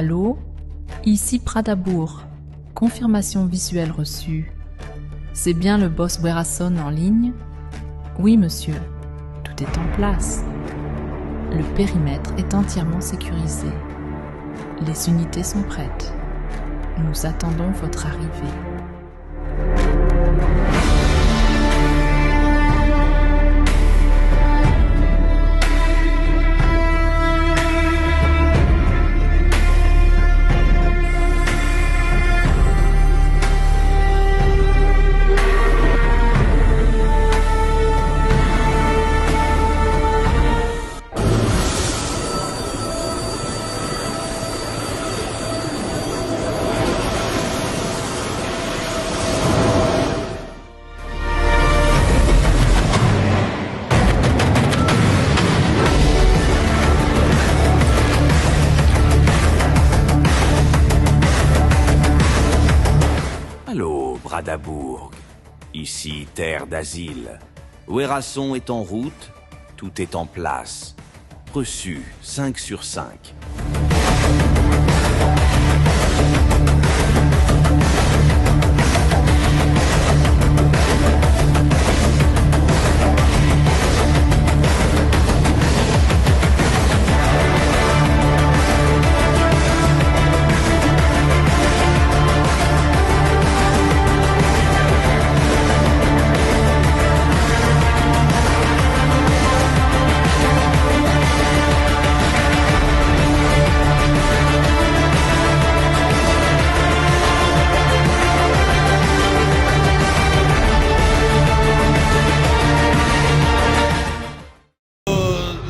Allô? Ici Pradabourg. Confirmation visuelle reçue. C'est bien le boss Werrason en ligne? Oui, monsieur. Tout est en place. Le périmètre est entièrement sécurisé. Les unités sont prêtes. Nous attendons votre arrivée. Allô, Bradabourg. Ici, terre d'asile. Werrason est en route, tout est en place. Reçu, 5 sur 5.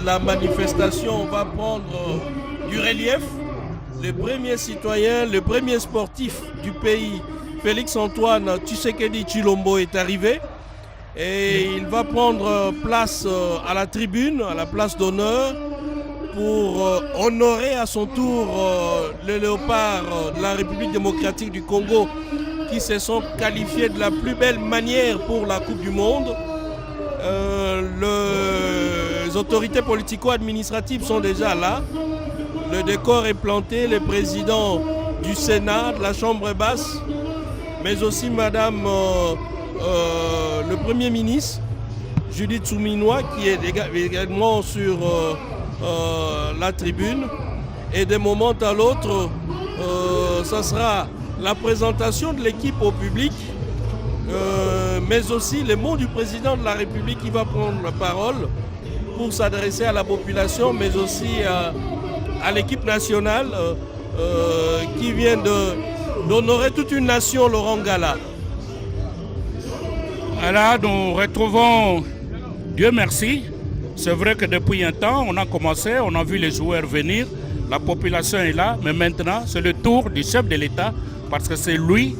La manifestation va prendre du relief. Le premier citoyen, le premier sportif du pays, Félix-Antoine Tshisekedi Tshilombo, est arrivé. Et il va prendre place à la tribune, à la place d'honneur, pour honorer à son tour les léopards de la République démocratique du Congo qui se sont qualifiés de la plus belle manière pour la Coupe du Monde. Les autorités politico-administratives sont déjà là. Le décor est planté, le président du Sénat, de la Chambre basse, mais aussi Madame le Premier ministre, Judith Souminois, qui est également sur la tribune. Et d'un moment à l'autre, ça sera la présentation de l'équipe au public, mais aussi les mots du président de la République qui va prendre la parole pour s'adresser à la population, mais aussi à l'équipe nationale qui vient d'honorer toute une nation, Laurent Ngala. Là, nous retrouvons, Dieu merci, c'est vrai que depuis un temps, on a commencé, on a vu les joueurs venir, la population est là, mais maintenant, c'est le tour du chef de l'État, parce que c'est lui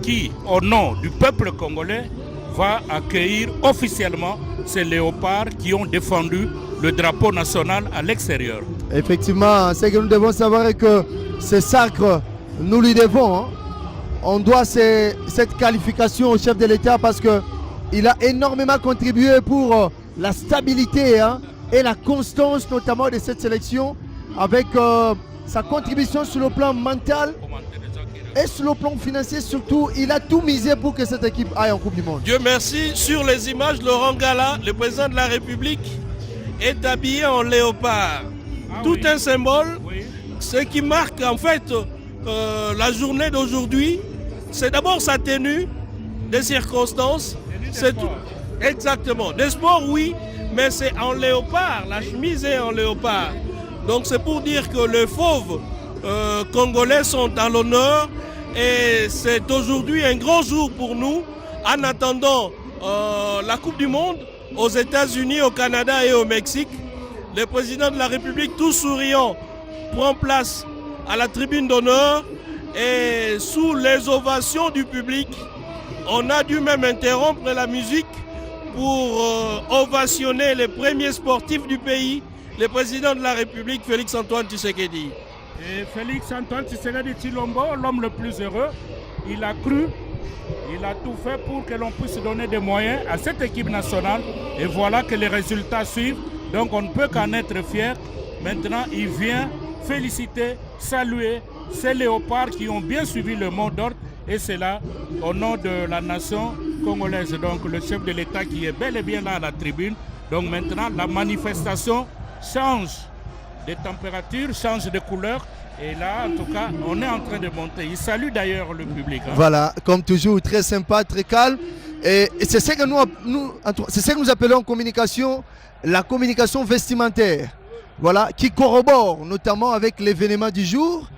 qui, au nom du peuple congolais, va accueillir officiellement ces léopards qui ont défendu le drapeau national à l'extérieur. Effectivement, ce que nous devons savoir est que ce sacre, nous lui devons. Hein. On doit cette qualification au chef de l'État parce qu'il a énormément contribué pour la stabilité et la constance notamment de cette sélection avec sa contribution sur le plan mental et sur le plan financier surtout. Il a tout misé pour que cette équipe aille en Coupe du Monde. Dieu merci, sur les images, Laurent Ngala, le président de la République, est habillé en léopard. Tout un symbole. Oui. Ce qui marque en fait la journée d'aujourd'hui, c'est d'abord sa tenue, des circonstances. C'est tout. Exactement. Des sports, oui, mais c'est en léopard. La chemise est en léopard. Donc c'est pour dire que les fauves congolais sont à l'honneur et c'est aujourd'hui un grand jour pour nous en attendant la Coupe du Monde aux États-Unis, au Canada et au Mexique. Le président de la République, tout souriant, prend place à la tribune d'honneur et sous les ovations du public, on a dû même interrompre la musique pour ovationner les premiers sportifs du pays, le président de la République, Félix-Antoine Tshisekedi. Et Félix-Antoine Tshisekedi Tshilombo, l'homme le plus heureux, il a cru, il a tout fait pour que l'on puisse donner des moyens à cette équipe nationale. Et voilà que les résultats suivent. Donc on ne peut qu'en être fier. Maintenant, il vient féliciter, saluer ces léopards qui ont bien suivi le mot d'ordre, et c'est là, au nom de la nation congolaise, donc le chef de l'État qui est bel et bien là à la tribune. Donc maintenant, la manifestation change de température, change de couleur. Et là, en tout cas, on est en train de monter. Il salue d'ailleurs le public. Voilà, comme toujours, très sympa, très calme. Et c'est ce que c'est ce que nous appelons en communication la communication vestimentaire. Voilà, qui corrobore notamment avec l'événement du jour.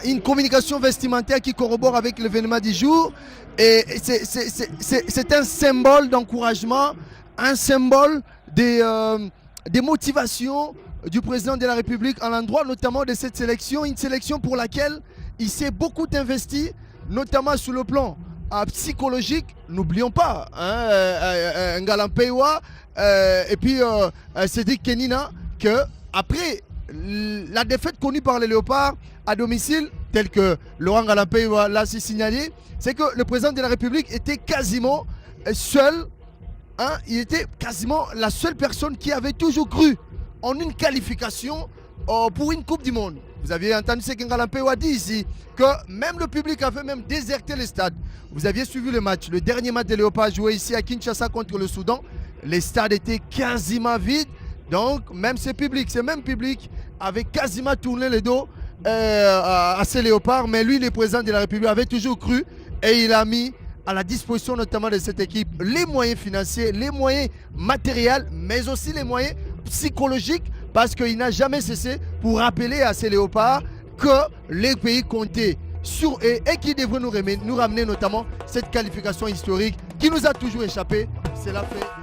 Une communication vestimentaire qui corrobore avec l'événement du jour. Et c'est un symbole d'encouragement, un symbole des motivations du président de la République à l'endroit notamment de cette sélection, une sélection pour laquelle il s'est beaucoup investi, notamment sur le plan psychologique. N'oublions pas, Ngalampewa et puis Cédric Kenina, que après la défaite connue par les Léopards à domicile, tel que Laurent Ngalampewa l'a signalé, c'est que le président de la République était quasiment seul. Il était quasiment la seule personne qui avait toujours cru en une qualification pour une Coupe du Monde. Vous aviez entendu ce que Ngalampewa a dit ici, que même le public avait même déserté le stade. Vous aviez suivi le match, le dernier match des Léopards joué ici à Kinshasa contre le Soudan. Les stades étaient quasiment vides. Donc même ce même public avait quasiment tourné le dos à ces Léopards. Mais lui, le président de la République, avait toujours cru et il a mis à la disposition notamment de cette équipe les moyens financiers, les moyens matériels, mais aussi les moyens psychologiques, parce qu'il n'a jamais cessé pour rappeler à ces Léopards que les pays comptaient sur eux et qui devraient nous ramener notamment cette qualification historique qui nous a toujours échappé. Cela fait déjà...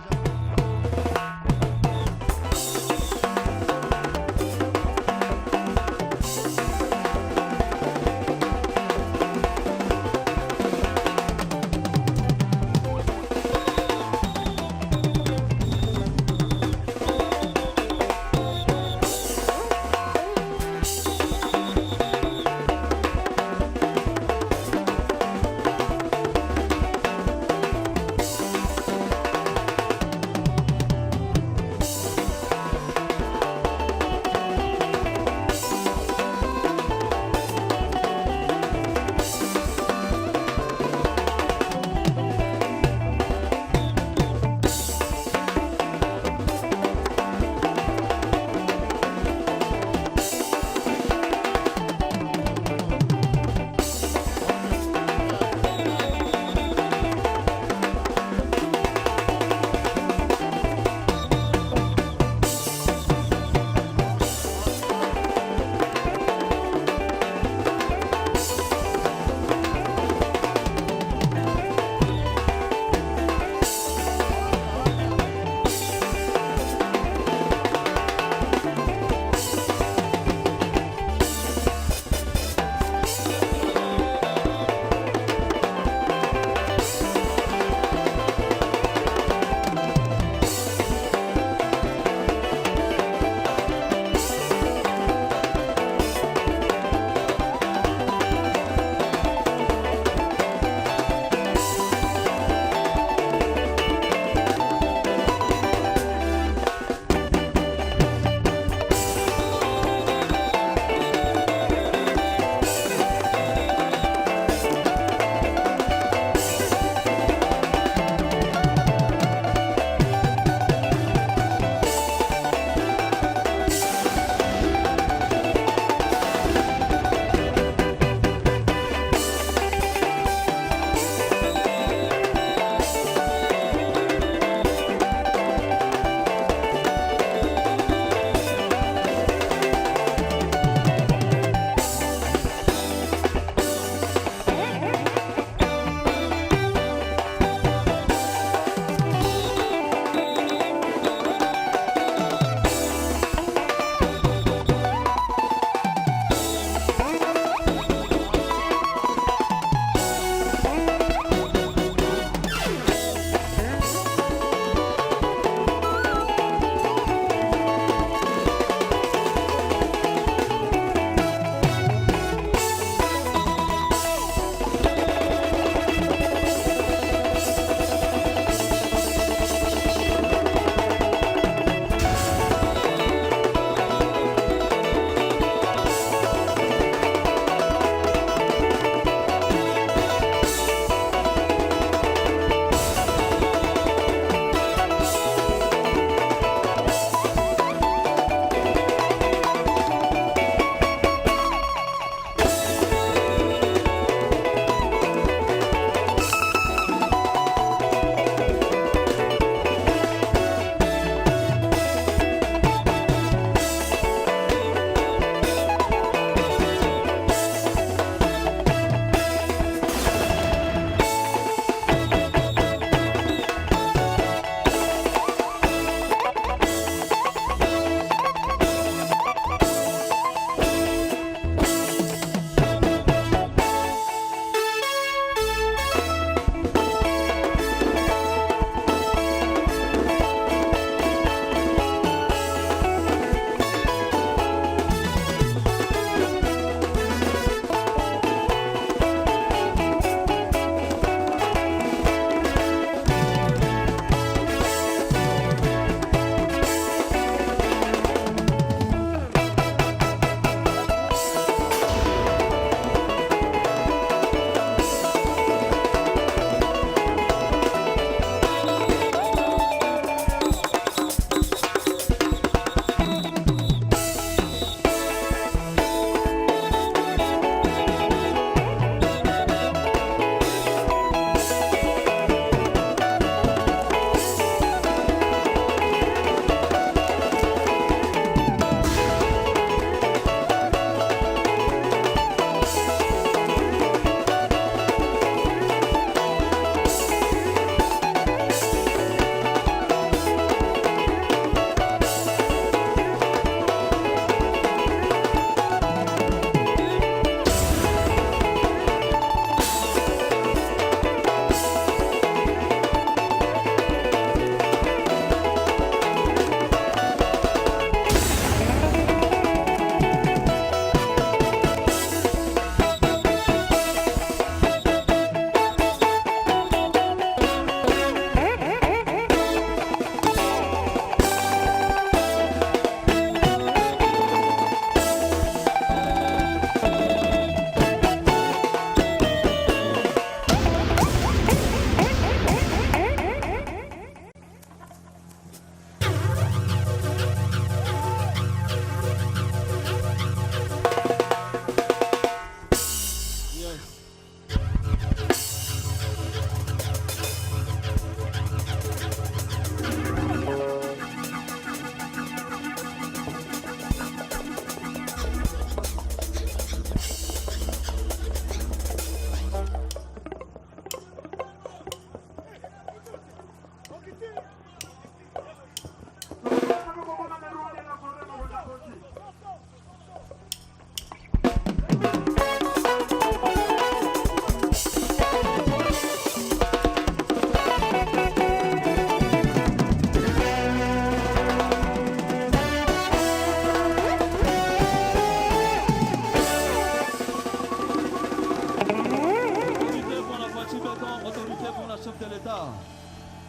Béton, autorité pour la chef de l'État.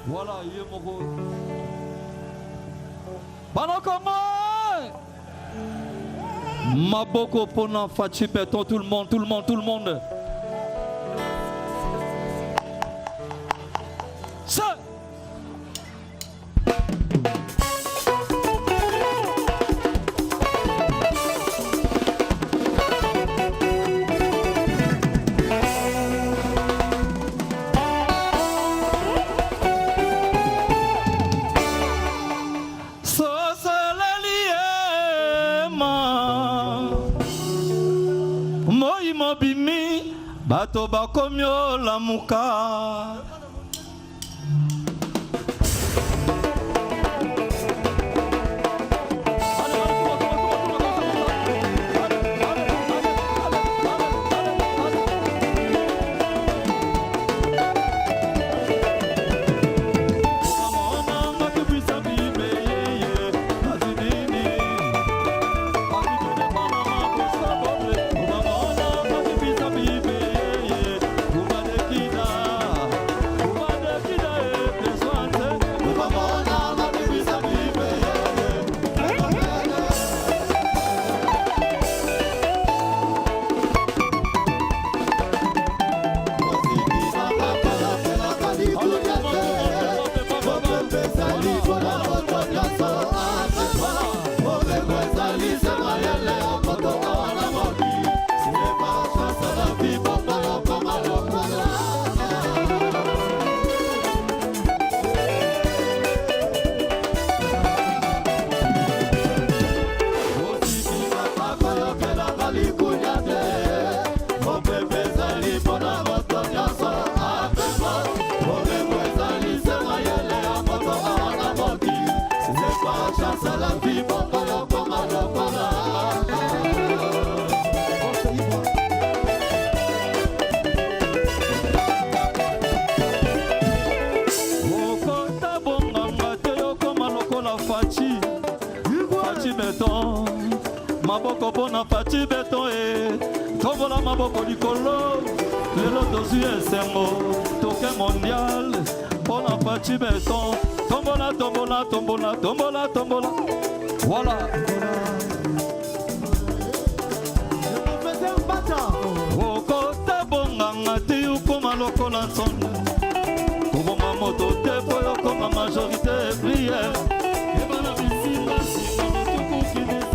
Voilà, il est moko. Banakongo! Maboko pona Fachi Béton, tout le monde, tout le monde, tout le monde. Ça! Bato bakomyo lamuka maboko pona Fachi Béton tobola maboko likolo lelo tozwi esengo toke mondial pona Fachi Béton tombola tombola tombola tombola tombola voilà okota bonganga te okoma lokola nsonga kobonga moto te po yokoma majorité prière ebana bisimba singa motukuki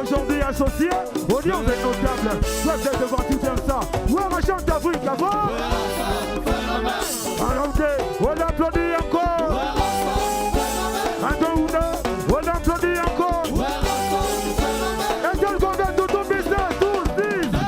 Aujourd'hui associé aux lions des notables. Toi vous êtes devant tout comme ça. Ouais, ma chante d'Afrique là-bas. On applaudit encore. Un, deux ou deux. On applaudit encore. Et quel condamne tout ton business, tous disent.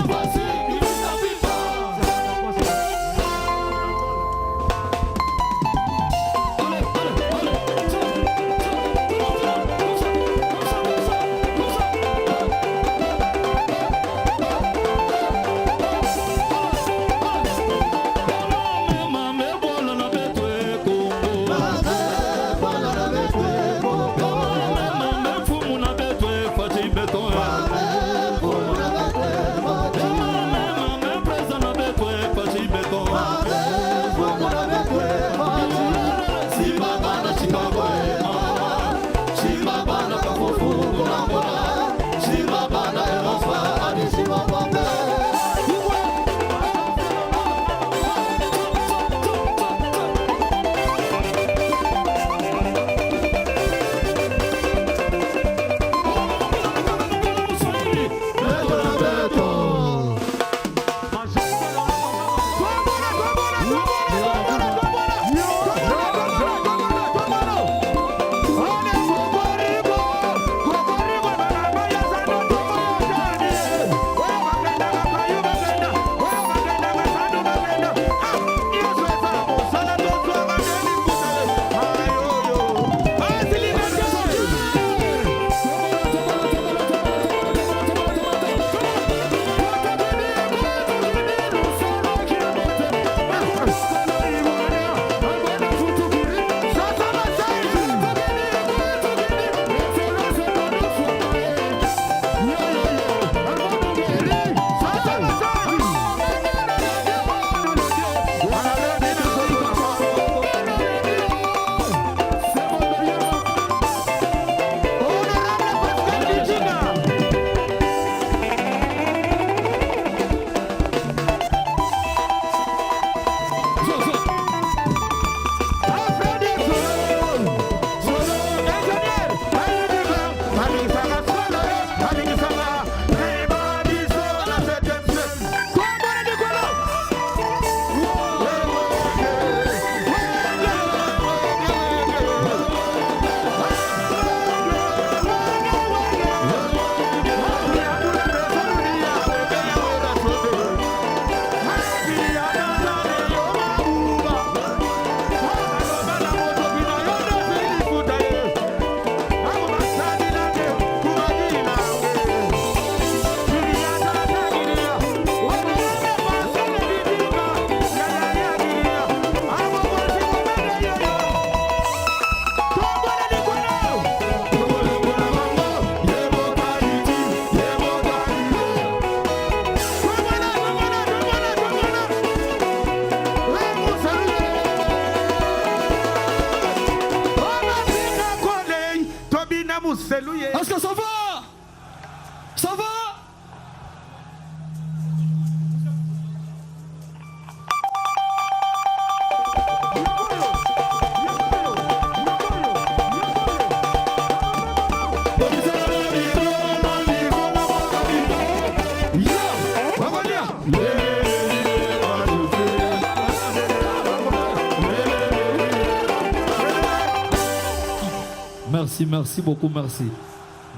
Merci, merci beaucoup, merci.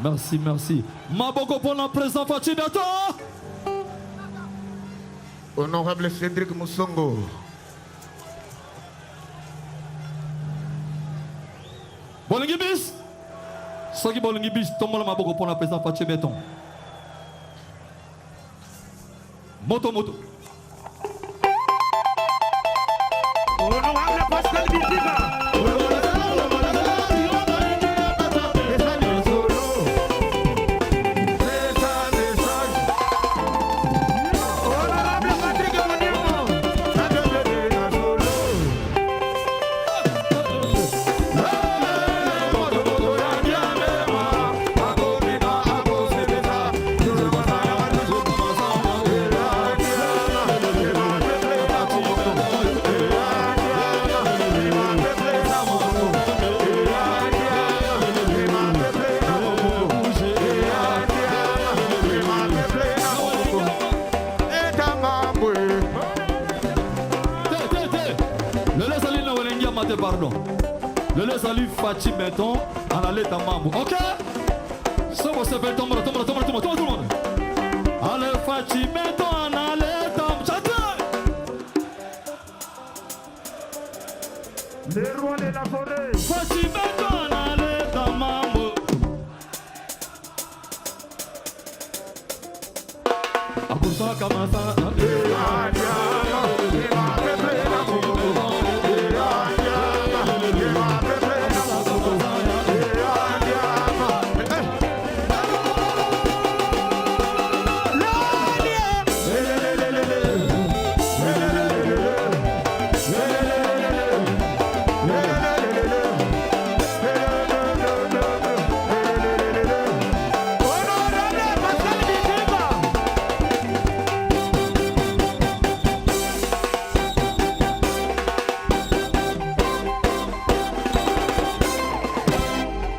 Merci, merci. Maboko pour le président Fachi Beton. Honorable Cédric Moussongo. Bolingi bis. Soki bolingi bis, tombola maboko pour le président Fachi Beton. Moto, moto. Honorable Pascal Biziga. Pardon. Le laisse aller Fachi Beton en aller à Mambo. Ok? Ça va se faire tomber, tomber, tomber, tomber, tout le monde. Allez Fachi Beton en aller à Chata. Les rois de la forêt. Fachi Beton en aller à Mambo. A pour ça, comment ça?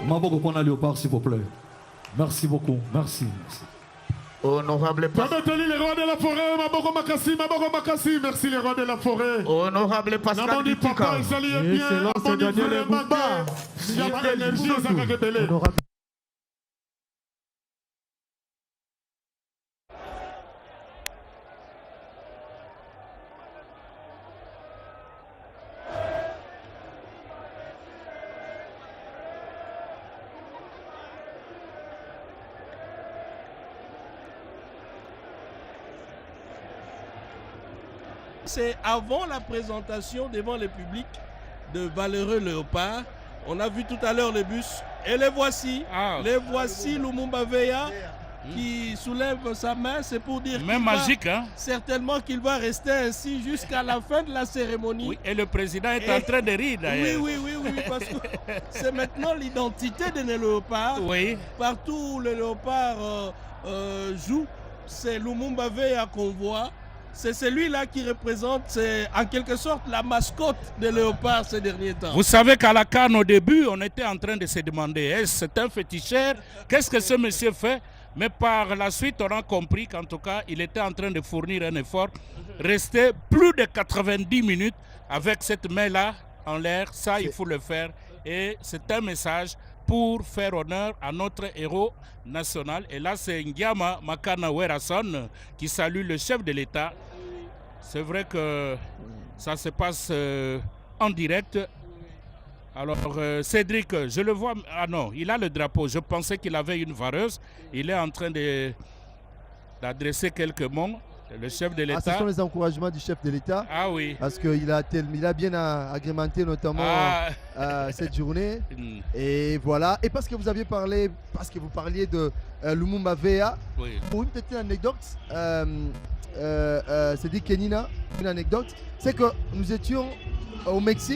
Maboko pour le léopard, s'il vous plaît. Merci beaucoup, merci. Honorable Pascal. les rois de la forêt, Maboko Makassi, merci les rois de la forêt. Honorable Pascal Biziga. Excellence Daniel Mbouba. Il y a pas d'énergie, ça va révéler. C'est avant la présentation devant le public de Valeureux Léopard. On a vu tout à l'heure les bus. Et les voici. Les voici Lumumba Veya qui soulève sa main. C'est pour dire Même magique, hein? Certainement qu'il va rester ainsi jusqu'à la fin de la cérémonie. Oui, et le président est en train de rire d'ailleurs. Oui, parce que c'est maintenant l'identité de nos léopards. Oui. Partout où le léopard joue, c'est Lumumba Veya qu'on voit. C'est celui-là qui représente, en quelque sorte, la mascotte des léopards ces derniers temps. Vous savez qu'à la Cannes, au début, on était en train de se demander, est-ce c'est un féticheur? Qu'est-ce que ce monsieur fait? Mais par la suite, on a compris qu'en tout cas, il était en train de fournir un effort. Rester plus de 90 minutes avec cette main-là en l'air, ça, il faut le faire. Et c'est un message pour faire honneur à notre héros national. Et là, c'est Ngiama Makana Werason qui salue le chef de l'État. C'est vrai que ça se passe en direct. Alors, Cédric, je le vois... Ah non, il a le drapeau. Je pensais qu'il avait une vareuse. Il est en train d'adresser quelques mots. Le chef de l'État. Ce sont les encouragements du chef de l'État. Ah oui. Parce qu'il a bien agrémenté notamment cette journée. Et voilà. Et parce que vous aviez parlé, parce que vous parliez de Lumumba Veya. Oui. Pour une petite anecdote, c'est dit Kenina, une anecdote, c'est que nous étions au Mexique